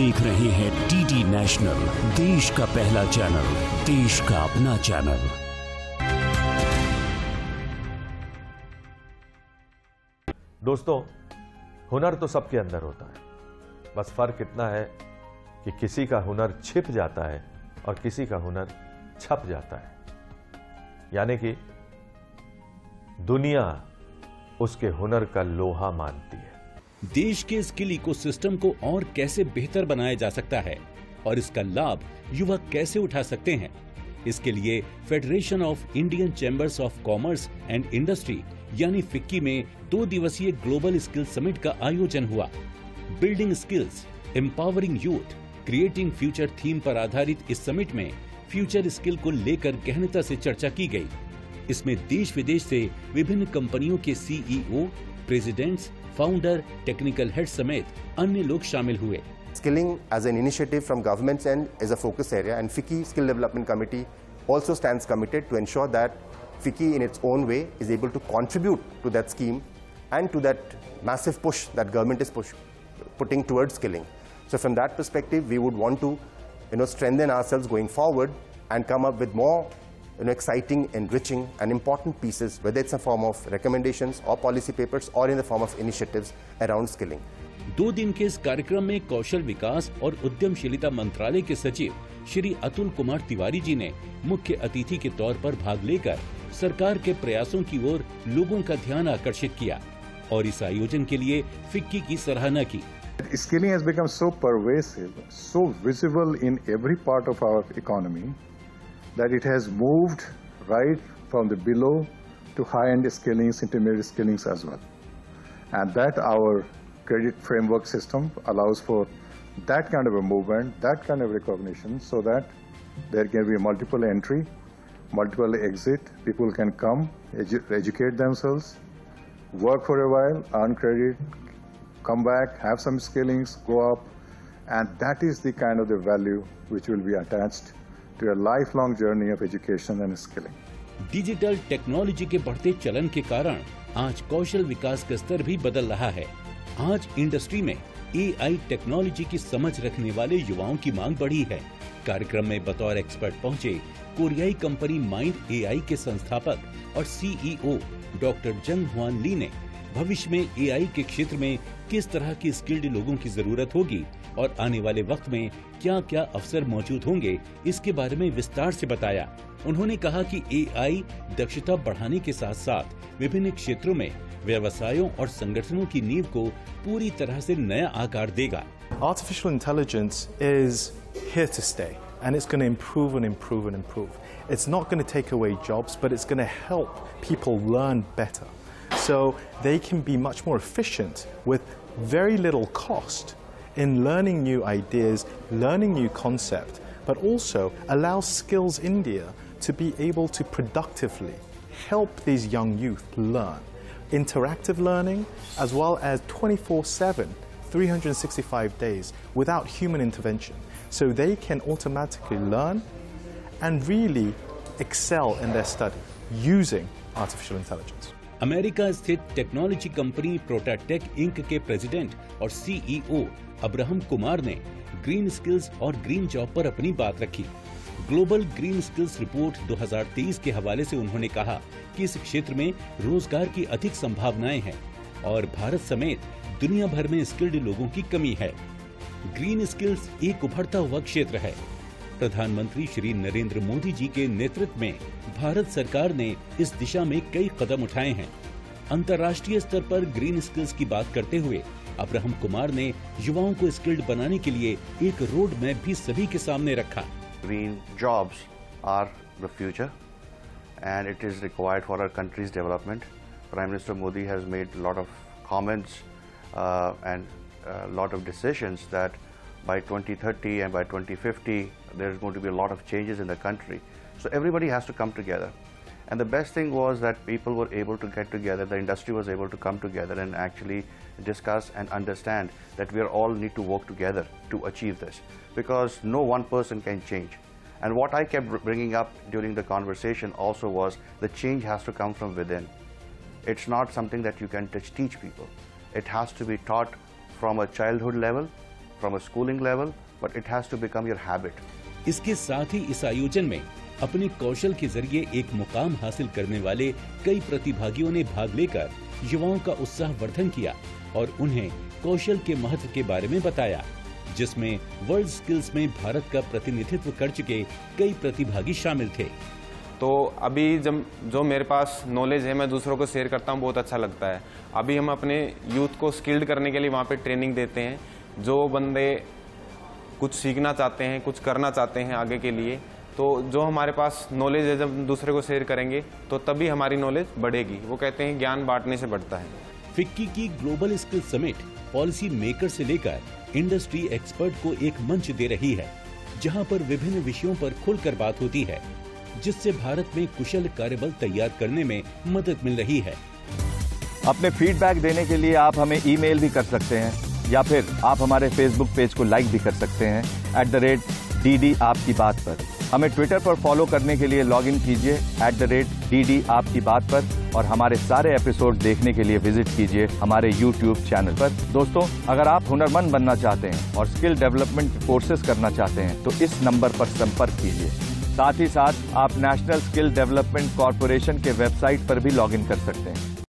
देख रहे हैं डीडी नेशनल, देश का पहला चैनल, देश का अपना चैनल। दोस्तों, हुनर तो सबके अंदर होता है, बस फर्क इतना है कि किसी का हुनर छिप जाता है और किसी का हुनर छप जाता है। यानी कि दुनिया उसके हुनर का लोहा मानती है। देश के स्किल इकोसिस्टम को और कैसे बेहतर बनाया जा सकता है और इसका लाभ युवा कैसे उठा सकते हैं, इसके लिए federation of Indian chambers of commerce and industry यानी फिक्की में 2 दिवसीय ग्लोबल स्किल समिट का आयोजन हुआ। Building skills, empowering youth, creating future theme पर आधारित इस समिट में फ्यूचर स्किल को लेकर गहनता से चर्चा की गई। इसमें देश विदेश से विभिन्न कंपनियों के CEO, presidents, founder, technical head समेत अन्य लोग शामिल हुए। Skilling as an initiative from government's end is a focus area, and FICCI Skill Development Committee also stands committed to ensure that FICCI in its own way is able to contribute to that scheme and to that massive push that government is putting towards skilling. So from that perspective, we would want to strengthen ourselves going forward and come up with more exciting, enriching and important pieces, whether it's a form of recommendations or policy papers or in the form of initiatives around skilling. 2 दिन के इस कार्यक्रम में कौशल विकास और उद्यमशीलता मंत्रालय के सचिव श्री अतुल कुमार तिवारी जी ने मुख्य अतिथि के तौर पर भाग लेकर सरकार के प्रयासों की ओर लोगों का ध्यान आकर्षित किया और इस आयोजन के लिए फिक्की की सराहना की। Skilling has become so pervasive, so visible in every part of our economy that it has moved right from the below to high-end skillings, intermediate skillings as well. And that our credit framework system allows for that kind of a movement, that kind of recognition, so that there can be multiple entry, multiple exit. People can come, educate themselves, work for a while, earn credit, come back, have some skillings, go up, and that is the kind of the value which will be attached to a lifelong journey of education and skilling. Digital technology के बढ़ते चलन के कारण आज कौशल विकास का स्तर भी बदल रहा है। आज इंडस्ट्री में एआई टेक्नोलॉजी की समझ रखने वाले युवाओं की मांग बढ़ी है। कार्यक्रम में बतौर एक्सपर्ट पहुंचे कोरियाई कंपनी माइंड एआई के संस्थापक और सीईओ डॉक्टर जंग हुआन ली ने भविष्य में एआई के क्षेत्र में किस तरह की स्किल्ड लोगों की जरूरत होगी और आने वाले वक्त में क्या क्या अवसर मौजूद होंगे, इसके बारे में विस्तार से बताया। उन्होंने कहा कि एआई दक्षता बढ़ाने के साथ साथ विभिन्न क्षेत्रों में व्यवसायों और संगठनों की नींव को पूरी तरह से नया आकार देगा। Artificial intelligence is here to stay, and it's going to improve and improve and improve. It's not going to take away jobs, but it's going to help people learn better, so they can be much more efficient with very little cost in learning new ideas, learning new concepts, but also allow Skills India to be able to productively help these young youth learn. Interactive learning, as well as 24/7, 365 days without human intervention. So they can automatically learn and really excel in their study using artificial intelligence. America स्थित technology company प्रोटाटेक ink के president और CEO Abraham Kumar ने green skills और green job पर अपनी बात रखी। Global green skills report 2023 के हवाले से उन्होंने कहा कि इस क्षेत्र में रोजगार की अधिक संभावनाएं हैं और भारत समेत दुनिया भर में स्किल्ड लोगों की कमी है। ग्रीन स्किल्स एक उभरता हुआ क्षेत्र है। प्रधानमंत्री श्री नरेंद्र मोदी जी के नेतृत्व में भारत सरकार ने इस दिशा में कई कदम उठाए हैं। अंतर्राष्ट्रीय स्तर पर ग्रीन स्किल्स की बात करते हुए अब्राहम कुमार ने युवाओं को स्किल्ड बनाने के लिए एक रोड मैप भी सभी के सामने रखा। Green jobs are the future, and it is required for our country's development. Prime Minister Modi has made a lot of comments and a lot of decisions that by 2030 and by 2050 there is going to be a lot of changes in the country. So everybody has to come together. And the best thing was that people were able to get together, the industry was able to come together and actually discuss and understand that we all need to work together to achieve this, because no one person can change. And what I kept bringing up during the conversation also was the change has to come from within. It's not something that you can teach people. It has to be taught from a childhood level, from a schooling level, but it has to become your habit. इसके साथ ही इस आयोजन में अपने कौशल के जरिए एक मुकाम हासिल करने वाले कई प्रतिभागियों ने भाग लेकर युवाओं का उत्साह वर्धन किया और उन्हें कौशल के महत्व के बारे में बताया, जिसमें वर्ल्ड स्किल्स में भारत का प्रतिनिधित्व कर चुके कई प्रतिभागी शामिल थे। तो अभी जब जो मेरे पास नॉलेज है मैं दूसरों को शेयर करता हूँ, बहुत अच्छा लगता है। अभी हम अपने यूथ को स्किल्ड करने के लिए वहाँ पे ट्रेनिंग देते हैं। जो बंदे कुछ सीखना चाहते हैं, कुछ करना चाहते हैं आगे के लिए, तो जो हमारे पास नॉलेज है जब दूसरे को शेयर करेंगे तो तभी हमारी नॉलेज बढ़ेगी। वो कहते हैं ज्ञान बांटने से बढ़ता है। फिक्की की global skill summit policy maker से लेकर इंडस्ट्री एक्सपर्ट को एक मंच दे रही है, जहां पर विभिन्न विषयों पर खुलकर बात होती है, जिससे भारत में कुशल कार्यबल तैयार करने में मदद मिल रही है। अपने फीडबैक देने के लिए आप हमें ईमेल भी कर सकते हैं या फिर आप हमारे फेसबुक पेज को लाइक भी कर सकते हैं @DD आपकी बात पर। हमें ट्विटर पर फॉलो करने के लिए लॉगिन कीजिए @DD आपकी बात पर और हमारे सारे एपिसोड देखने के लिए विजिट कीजिए हमारे YouTube चैनल पर। दोस्तों, अगर आप हुनरमंद बनना चाहते हैं और स्किल डेवलपमेंट कोर्सेज करना चाहते हैं तो इस नंबर पर संपर्क कीजिए। साथ ही साथ आप नेशनल स्किल डेवलपमेंट कॉर्पोरेशन के वेबसाइट पर भी लॉगिन कर सकते हैं।